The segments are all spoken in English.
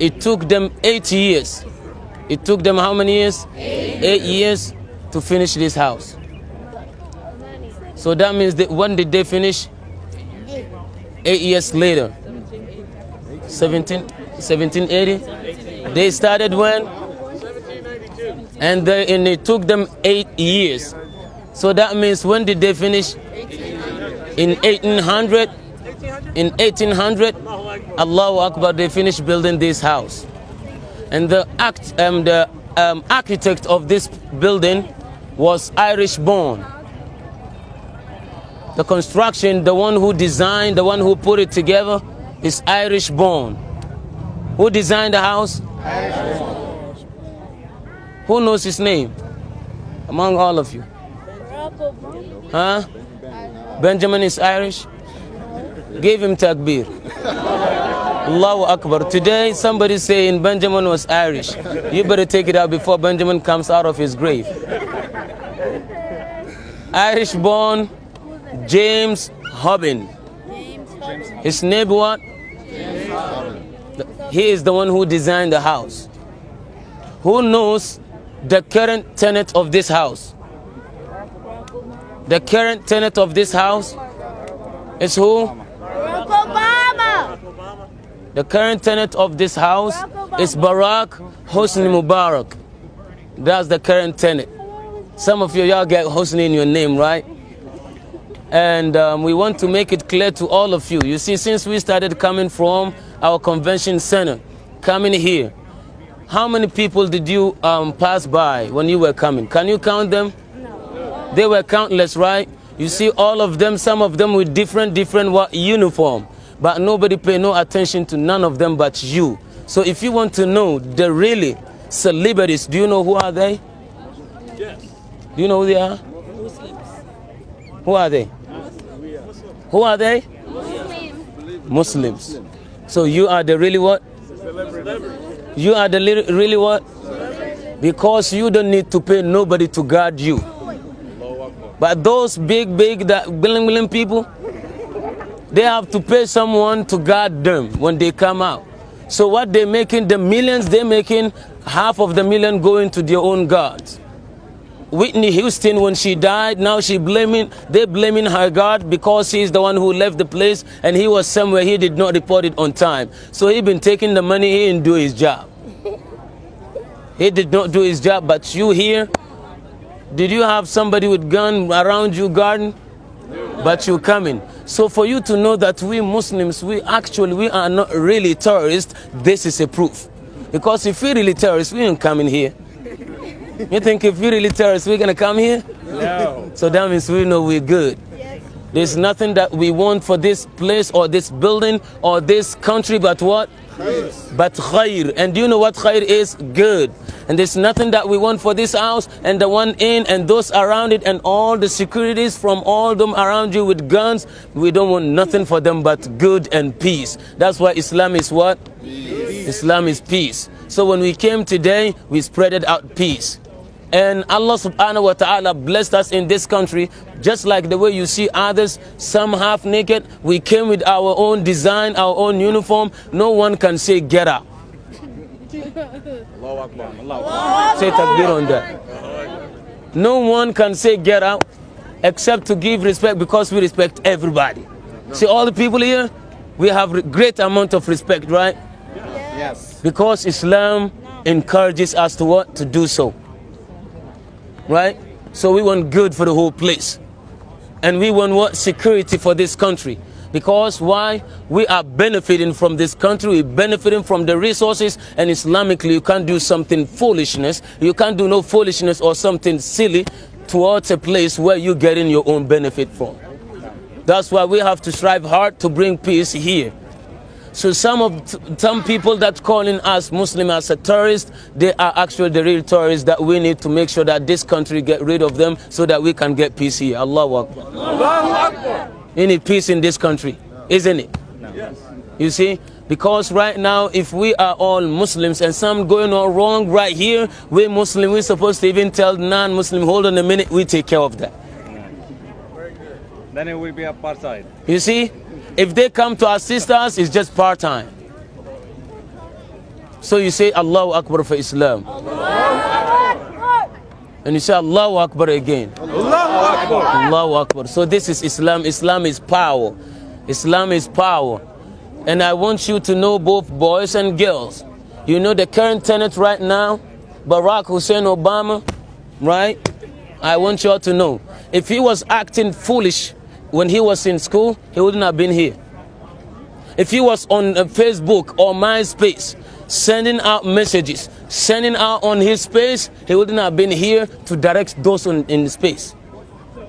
it took them 8 years. It took them how many years? 8 years to finish this house. So that means that when did they finish? 8 years later. 1780? They started when? 1792. And it took them 8 years. So that means when did they finish? In 1800. In 1800, Allahu Akbar, they finished building this house. And the architect of this building was Irish born. The construction, the one who designed, the one who put it together is Irish born. Who designed the house? Irish born. Who knows his name among all of you? Huh? Benjamin is Irish? Give him takbir. Allahu Akbar. Today somebody saying Benjamin was Irish. You better take it out before Benjamin comes out of his grave. Irish born James Hobbin. His name what? He is the one who designed the house. Who knows the current tenant of this house? The current tenant of this house is who? Obama. The current tenant of this house is Barack Hosni Mubarak. That's the current tenant. Some of y'all get Hosni in your name, right? And we want to make it clear to all of you. You see, since we started coming from our convention center, coming here, how many people did you pass by when you were coming? Can you count them? No. They were countless, right? You see all of them, some of them with different uniform. But nobody pay no attention to none of them but you. So if you want to know the really celebrities, do you know who are they? Yes. Do you know who they are? Muslims. Who are they? Who are they? Muslims. Muslims. So you are the really what? You are the really what? Because you don't need to pay nobody to guard you. But those big that billion people, they have to pay someone to guard them when they come out. So what they're making, the millions they're making, half of the million going to their own guards. Whitney Houston, when she died, now they're blaming her guard because he's the one who left the place and he was somewhere, he did not report it on time. So he been taking the money, he didn't do his job. He did not do his job, but you here, did you have somebody with gun around you guarding? But you coming. So for you to know that we Muslims, we are not really terrorists, this is a proof. Because if we're really terrorists, we ain't coming here. You think if we're really terrorists, we're going to come here? No. So that means we know we're good. There's nothing that we want for this place or this building or this country but what? But khair. And do you know what khair is? Good. And there's nothing that we want for this house and the one in and those around it and all the securities from all them around you with guns. We don't want nothing for them but good and peace. That's why Islam is what? Peace. Islam is peace. So when we came today, we spreaded out peace. And Allah subhanahu wa ta'ala blessed us in this country, just like the way you see others, some half naked. We came with our own design, our own uniform. No one can say get up. Allahu Akbar. Allahu Akbar. Say takbir on that. No one can say get out except to give respect because we respect everybody. See all the people here, we have a great amount of respect, right? Yes. Because Islam encourages us to what? To do so. Right? So we want good for the whole place. And we want what? Security for this country. Because why? We are benefiting from this country. We're benefiting from the resources. And Islamically, you can't do something foolishness. You can't do no foolishness or something silly towards a place where you're getting your own benefit from. That's why we have to strive hard to bring peace here. So some people that calling us Muslim as a terrorist, they are actually the real terrorists that we need to make sure that this country get rid of them so that we can get peace here. Allahu Akbar. Allahu Akbar. You need peace in this country, isn't it? Yes. You see? Because right now, if we are all Muslims and some going on wrong right here, we're Muslim, we're supposed to even tell non-Muslim, hold on a minute, we take care of that. Very good. Then it will be apartheid. You see? If they come to assist us, it's just part-time. So you say Allahu Akbar for Islam. And you say Allahu Akbar again. Allahu Akbar. So this is Islam. Islam is power. Islam is power. And I want you to know, both boys and girls, you know the current tenant right now, Barack Hussein Obama, right? I want you all to know, if he was acting foolish when he was in school, he wouldn't have been here. If he was on Facebook or MySpace, sending out messages, sending out on his space, he wouldn't have been here to direct those in space.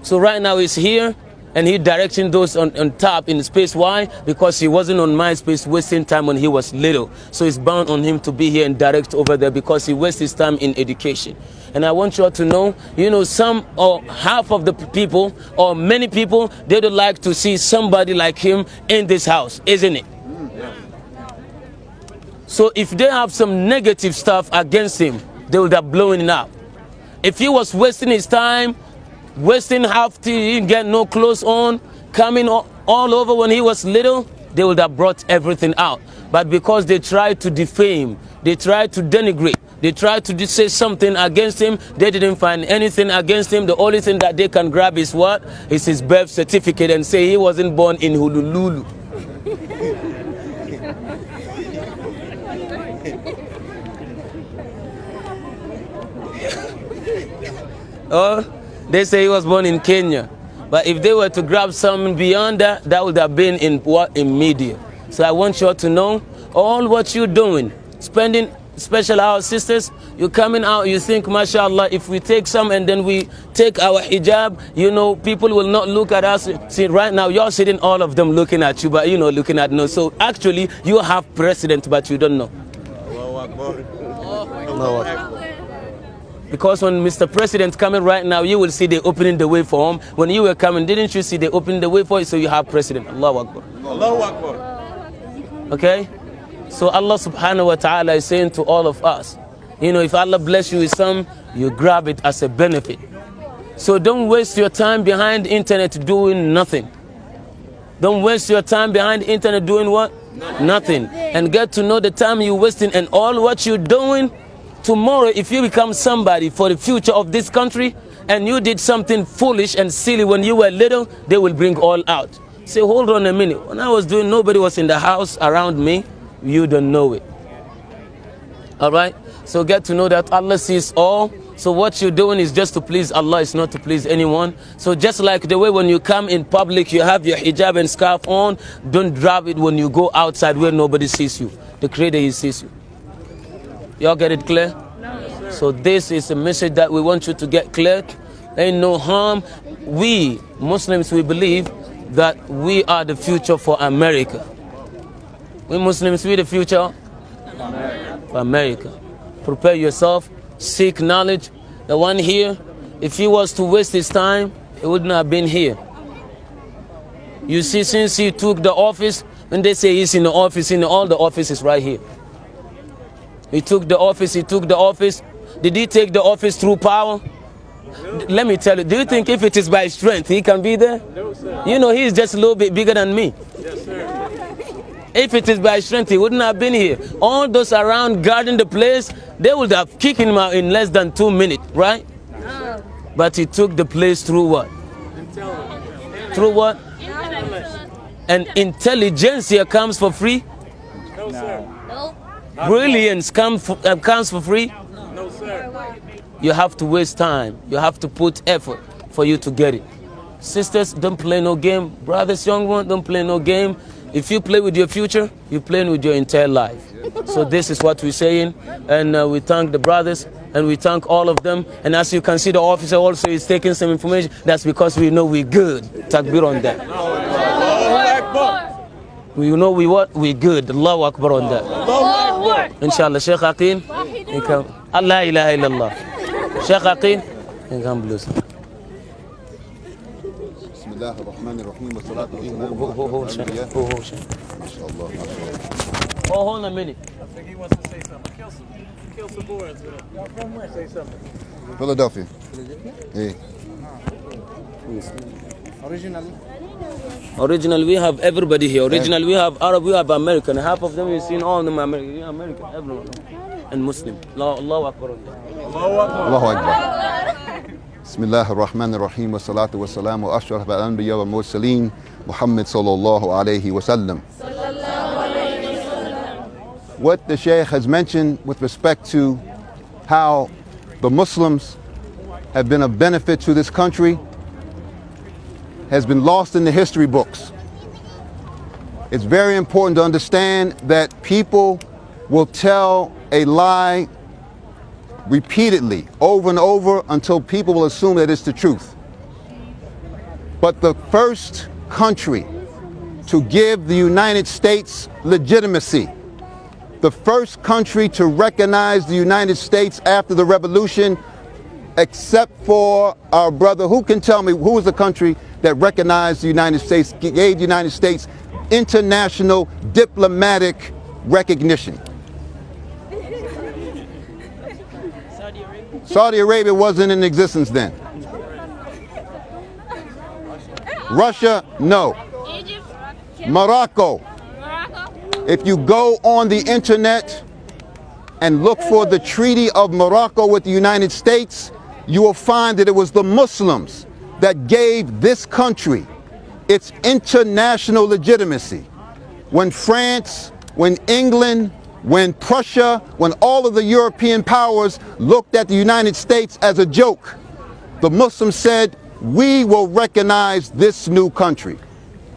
So right now he's here and he directing those on top in space. Why? Because he wasn't on MySpace wasting time when he was little. So it's bound on him to be here and direct over there because he wastes his time in education. And I want you all to know, you know, some or half of the people or many people, they would like to see somebody like him in this house, isn't it? So if they have some negative stuff against him, they would have blown it up. If he was wasting his time, wasting half till he didn't get no clothes on, coming all over when he was little, they would have brought everything out. But because they tried to defame, they tried to denigrate, they tried to say something against him, they didn't find anything against him. The only thing that they can grab is what? Is his birth certificate and say he wasn't born in Honolulu. Or they say he was born in Kenya. But if they were to grab something beyond that, that would have been in what? In media. So I want you all to know, all what you're doing, spending special hours, sisters, you're coming out, you think, mashallah, if we take some and then we take our hijab, you know, people will not look at us. See, right now, you're sitting, all of them looking at you, but, you know, looking at no. So actually, you have president, but you don't know. Because when Mr. President coming right now, you will see they opening the way for him. When you were coming, didn't you see they opening the way for it? So you have president. Allahu Akbar. Allahu Akbar. Okay? So Allah subhanahu wa ta'ala is saying to all of us, you know, if Allah bless you with some, you grab it as a benefit. So don't waste your time behind the internet doing nothing. Don't waste your time behind the internet doing what? Nothing. And get to know the time you're wasting and all what you're doing. Tomorrow, if you become somebody for the future of this country and you did something foolish and silly when you were little, they will bring all out. Say, hold on a minute. When I was doing, nobody was in the house around me. You don't know it. All right? So get to know that Allah sees all. So what you're doing is just to please Allah. It's not to please anyone. So just like the way when you come in public, you have your hijab and scarf on, don't drop it when you go outside where nobody sees you. The Creator, He sees you. Y'all get it clear? No. So this is a message that we want you to get clear. Ain't no harm. We Muslims, we believe that we are the future for America. We Muslims, we the future for America. Prepare yourself, seek knowledge. The one here, if he was to waste his time, he wouldn't have been here. You see, since he took the office, when they say he's in the office, in all the offices right here. He took the office, he took the office. Did he take the office through power? Let me tell you, do you think if it is by strength, he can be there? No, sir. You know, he's just a little bit bigger than me. Yes, sir. If it is by strength, he wouldn't have been here. All those around guarding the place, they would have kicked him out in less than 2 minutes, right? No. But he took the place through what? Intelligence. Through what? And intelligence here comes for free? No, sir. Brilliance comes for free? No, sir. You have to waste time. You have to put effort for you to get it. Sisters, don't play no game. Brothers, young ones, don't play no game. If you play with your future, you're playing with your entire life. So this is what we're saying. And we thank the brothers and we thank all of them. And as you can see, the officer also is taking some information. That's because we know we're good. Takbir on that. We know we what? We good. Allahu Akbar on that. Inshallah, Sheikh Aqeen. Allah ilaha illallah. Sheikh Aqeen. You can bless. Bismillah ar-Rahman ar-Rahim wa salatu wa salam. Hold on a minute. I think he wants to say something. Kill some boards with him. Y'all from where? Say something. Philadelphia. Hey. Originally. Originally, we have everybody here. Originally, we have Arab, we have American. Half of them, you've seen all of them American. Yeah, American, everyone. And Muslim. Allahu Akbar. Allahu Akbar. Bismillah ar-Rahman ar-Rahim wa salatu wa salam wa ashraf al-anbiya wa mursaleen Muhammad sallallahu alayhi wa sallam. What the Shaykh has mentioned with respect to how the Muslims have been of benefit to this country has been lost in the history books. It's very important to understand that people will tell a lie repeatedly, over and over, until people will assume that it's the truth. But the first country to give the United States legitimacy, the first country to recognize the United States after the revolution, except for our brother, who can tell me who was the country that recognized the United States, gave the United States international diplomatic recognition? Saudi Arabia wasn't in existence then. Russia, no. Morocco. If you go on the internet and look for the Treaty of Morocco with the United States, you will find that it was the Muslims that gave this country its international legitimacy. When France, when England, when Prussia, when all of the European powers looked at the United States as a joke, the Muslims said, we will recognize this new country.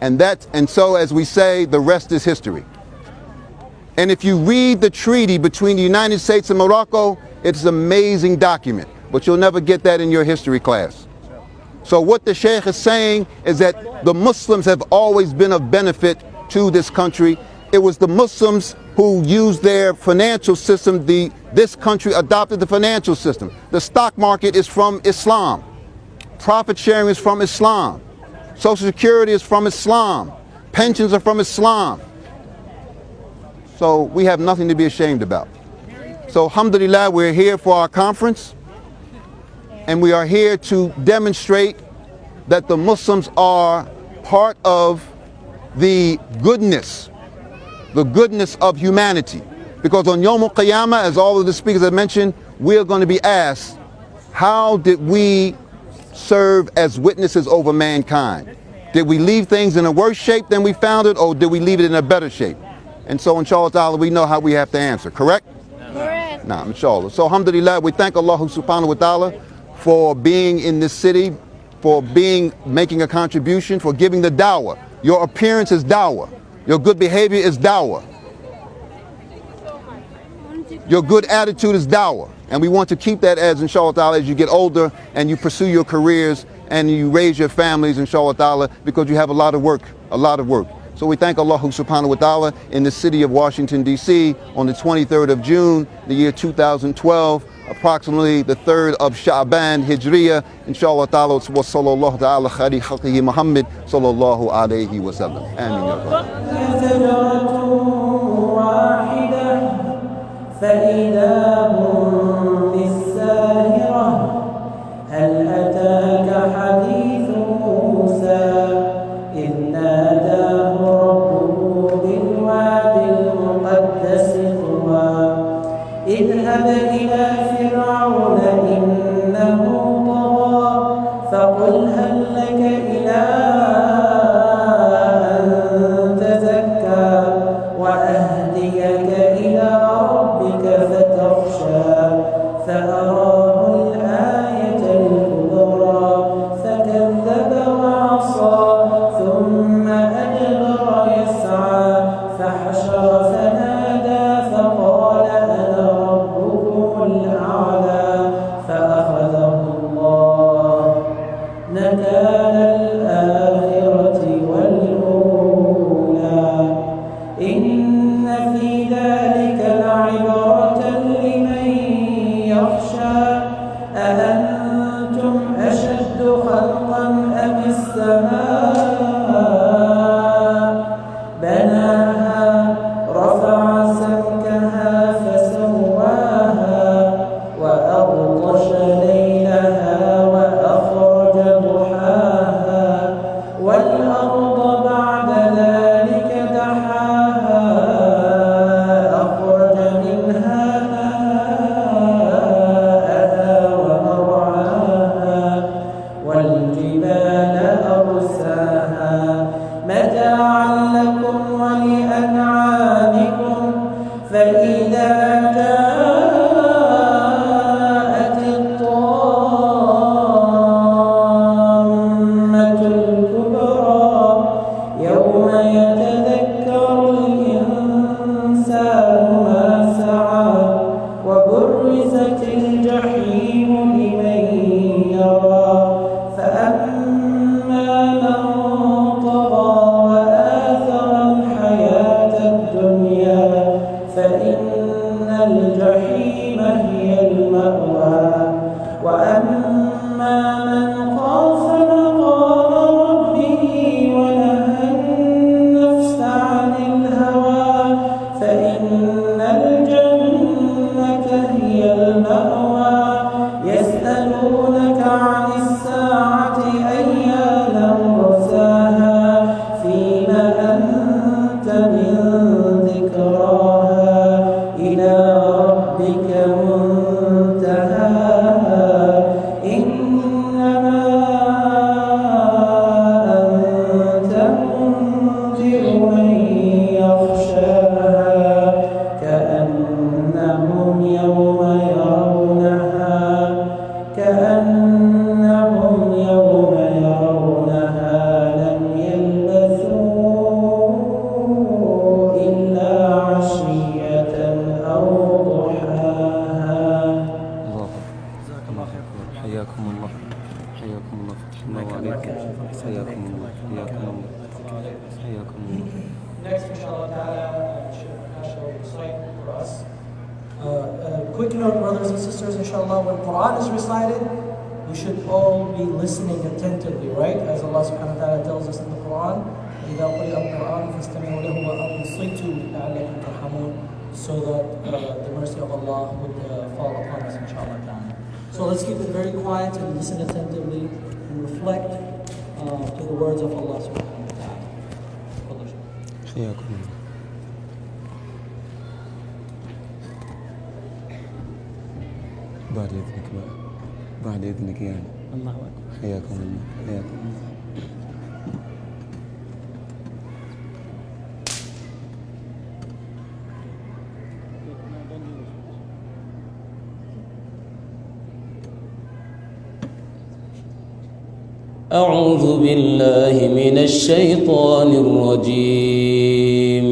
And so, as we say, the rest is history. And if you read the treaty between the United States and Morocco, it's an amazing document, but you'll never get that in your history class. So what the Sheikh is saying is that the Muslims have always been of benefit to this country. It was the Muslims who used their financial system. This country adopted the financial system. The stock market is from Islam. Profit sharing is from Islam. Social Security is from Islam. Pensions are from Islam. So we have nothing to be ashamed about. So alhamdulillah, we're here for our conference, and we are here to demonstrate that the Muslims are part of the goodness of humanity. Because on Yawm al-Qiyamah, as all of the speakers have mentioned, we're going to be asked, how did we serve as witnesses over mankind? Did we leave things in a worse shape than we found it, or did we leave it in a better shape? And so inshallah we know how we have to answer, correct? Correct. Nah, inshallah. So alhamdulillah, we thank Allah subhanahu wa ta'ala for being in this city, for making a contribution, for giving the dawah. Your appearance is dawah. Your good behavior is dawah. Your good attitude is dawah. And we want to keep that as inshallah ta'ala as you get older and you pursue your careers and you raise your families inshallah ta'ala, because you have a lot of work. So we thank Allah subhanahu wa ta'ala in the city of Washington, D.C. on the 23rd of June, the year 2012, approximately the 3rd of Sha'ban, Hijriya, inshallah ta'ala, wa sallallahu ta'ala khari khalqihi Muhammad sallallahu alayhi wa sallam. Ameen اذهب إلى فرعون إنه طغى فقل هل لك إلى أن تزكى وأهديك إلى ربك فتخشى فأراه الآية الكبرى فكذب وعصى ثم أدبر يسعى فحشر فنادى فقال أنا ربكم فإذا جاءت الطامة الكبرى يوم يتذكر الإنسان ما سعى وبرزت الجحيم لمن يرى فأما من طغى وآثر الحياة الدنيا فإن الجحيم هي المأوى وأما من خاف مقام ربه ونهى النفس عن الهوى فإن الجنة هي المأوى يسألونك عن الساعة أيان مرساها فيما أنت من ذكراها إلى ربك منتهاها إنما أنت منذر من يخشاها كأنهم يوم يرونها لم يلبثوا إلا عشية أو ضحاها. حياكم الله حياكم الله فتح الله عليكم حياكم الله حياكم الله حياكم الله. Next, inshallah ta'ala, Sheikh Okasha will recite for us. Quick note, brothers and sisters, inshallah, when Quran is recited, we should all be listening attentively, right? As Allah subhanahu wa ta'ala tells us in the Quran, إِذَا قُرِئَ الْقُرْآنُ فَاسْتَمِعُوا لَهُ وَأَنصِتُوا لَعَلَّكُمْ تُرْحَمُونَ, so that the mercy of Allah would fall upon us, inshallah ta'ala. So let's keep it very quiet and listen attentively and reflect to the words of Allah subhanahu wa ta'ala. حياكم الله. بعد إذنك بقى بعد إذنك يعني. الله أكبر. حياكم الله حياكم الله. أعوذ بالله من الشيطان الرجيم.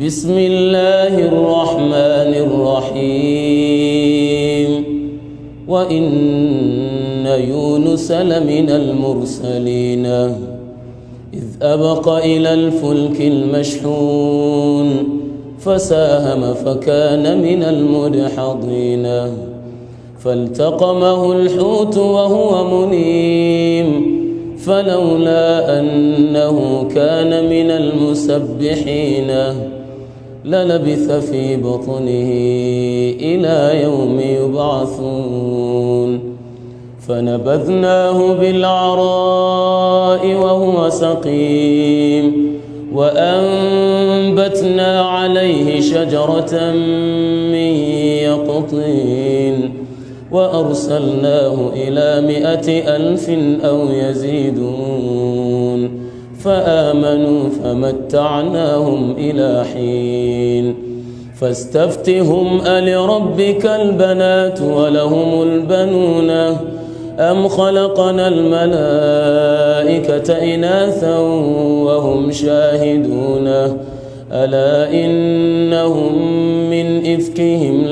بسم الله الرحمن الرحيم. وإن يونس لمن المرسلين إذ أبق إلى الفلك المشحون فساهم فكان من المدحضين فالتقمه الحوت وهو مليم فلولا أنه كان من المسبحين للبث في بطنه إلى يوم يبعثون فنبذناه بالعراء وهو سقيم وأنبتنا عليه شجرة من يقطين وأرسلناه إلى 100,000 أو يزيدون فآمنوا فمتعناهم إلى حين فاستفتهم ألربك البنات ولهم البنون أم خلقنا الملائكة إناثا وهم شاهدون ألا إنهم من إفكهم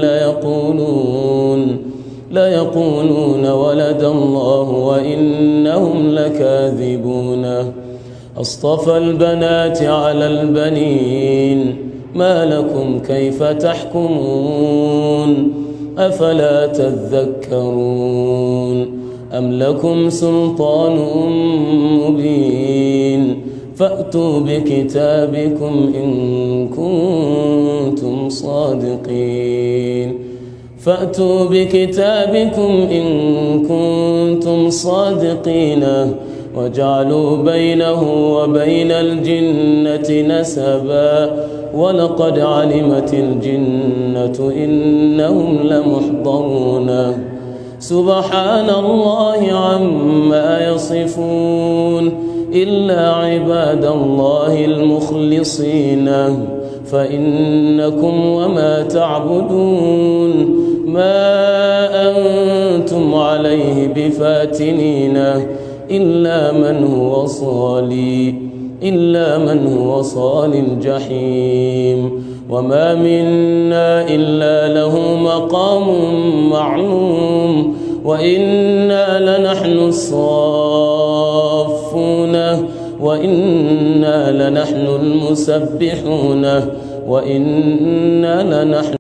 ليقولون ولد الله وإنهم لكاذبون أصطفى البنات على البنين ما لكم كيف تحكمون أفلا تذكرون أم لكم سلطان مبين فأتوا بكتابكم إن كنتم صادقين فأتوا بكتابكم إن كنتم صادقين وجعلوا بينه وبين الجنة نسبا ولقد علمت الجنة إنهم لمحضرون سبحان الله عما يصفون إلا عباد الله المخلصين فإنكم وما تعبدون ما أنتم عليه بفاتنين إلا من هو صال الجحيم وما منا إلا له مقام معلوم وإنا لنحن الصافون وإنا لنحن المسبحون وإنا لنحن